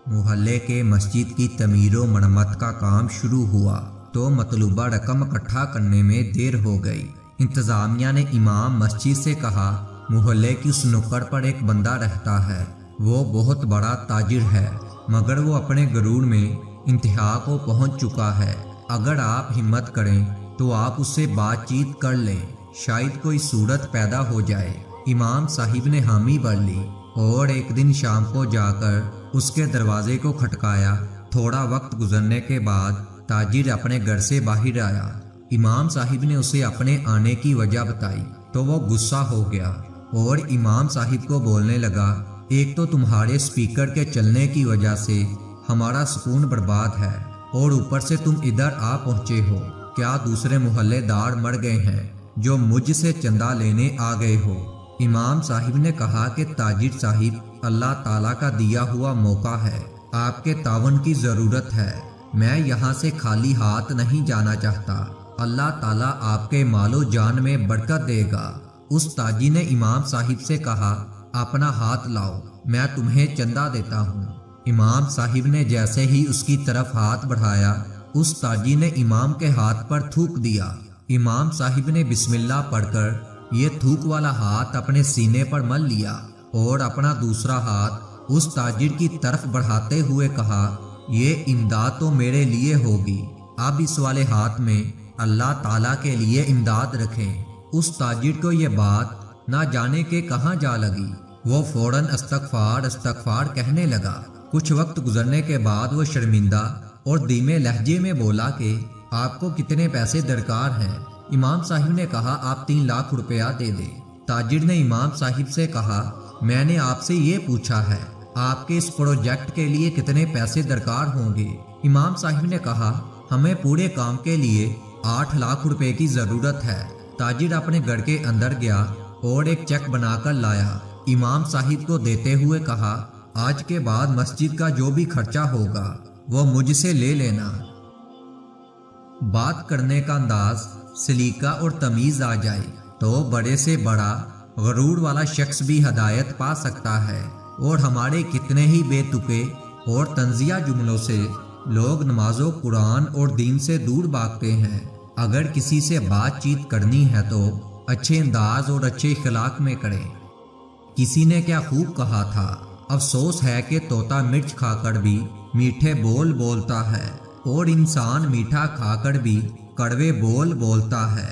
محلے کے مسجد کی تعمیر و مرمت کا کام شروع ہوا تو مطلوبہ رقم اکٹھا کرنے میں دیر ہو گئی۔ انتظامیہ نے امام مسجد سے کہا، محلے کی اس نکڑ پر ایک بندہ رہتا ہے، وہ بہت بڑا تاجر ہے، مگر وہ اپنے غرور میں انتہا کو پہنچ چکا ہے۔ اگر آپ ہمت کریں تو آپ اس سے بات چیت کر لیں، شاید کوئی صورت پیدا ہو جائے۔ امام صاحب نے حامی بھر لی اور ایک دن شام کو جا کر اس کے دروازے کو کھٹکایا۔ تھوڑا وقت گزرنے کے بعد تاجر اپنے گھر سے باہر آیا۔ امام صاحب نے اسے اپنے آنے کی وجہ بتائی تو وہ غصہ ہو گیا اور امام صاحب کو بولنے لگا، ایک تو تمہارے اسپیکر کے چلنے کی وجہ سے ہمارا سکون برباد ہے، اور اوپر سے تم ادھر آ پہنچے ہو، کیا دوسرے محلے دار مر گئے ہیں جو مجھ سے چندہ لینے آ گئے ہو؟ امام صاحب نے کہا کہ تاجر صاحب، اللہ تعالیٰ کا دیا ہوا موقع ہے، آپ کے تعاون کی ضرورت ہے، میں یہاں سے خالی ہاتھ نہیں جانا چاہتا، اللہ تعالیٰ آپ کے مال و جان میں برکت دے گا۔ اس تاجر نے امام صاحب سے کہا، اپنا ہاتھ لاؤ، میں تمہیں چندہ دیتا ہوں۔ امام صاحب نے جیسے ہی اس کی طرف ہاتھ بڑھایا، اس تاجر نے امام کے ہاتھ پر تھوک دیا۔ امام صاحب نے بسم اللہ پڑھ کر یہ تھوک والا ہاتھ اپنے سینے پر مل لیا اور اپنا دوسرا ہاتھ اس تاجر کی طرف بڑھاتے ہوئے کہا، یہ امداد تو میرے لیے ہوگی، اب اس والے ہاتھ میں اللہ تعالیٰ کے لیے امداد رکھیں۔ اس تاجر کو یہ بات نہ جانے کے کہاں جا لگی، وہ فوراً استغفار استغفار کہنے لگا۔ کچھ وقت گزرنے کے بعد وہ شرمندہ اور دھیمے لہجے میں بولا کہ آپ کو کتنے پیسے درکار ہیں؟ امام صاحب نے کہا، آپ 3 لاکھ روپیہ دے دیں۔ تاجر نے امام صاحب سے کہا، میں نے آپ سے یہ پوچھا ہے، آپ کے اس پروجیکٹ کے لیے کتنے پیسے درکار ہوں گے؟ امام صاحب نے کہا، ہمیں پورے کام کے لیے 8 لاکھ روپے کی ضرورت ہے۔ تاجر اپنے گھر کے اندر گیا اور ایک چیک بنا کر لایا، امام صاحب کو دیتے ہوئے کہا، آج کے بعد مسجد کا جو بھی خرچہ ہوگا وہ مجھ سے لے لینا۔ بات کرنے کا انداز، سلیقہ اور تمیز آ جائے تو بڑے سے بڑا غرور والا شخص بھی ہدایت پا سکتا ہے، اور ہمارے کتنے ہی بے تکے اور طنزیہ جملوں سے لوگ نماز و قرآن اور دین سے دور بھاگتے ہیں۔ اگر کسی سے بات چیت کرنی ہے تو اچھے انداز اور اچھے اخلاق میں کریں۔ کسی نے کیا خوب کہا تھا، افسوس ہے کہ طوطا مرچ کھا کر بھی میٹھے بول بولتا ہے، اور انسان میٹھا کھا کر بھی کڑوے بول بولتا ہے۔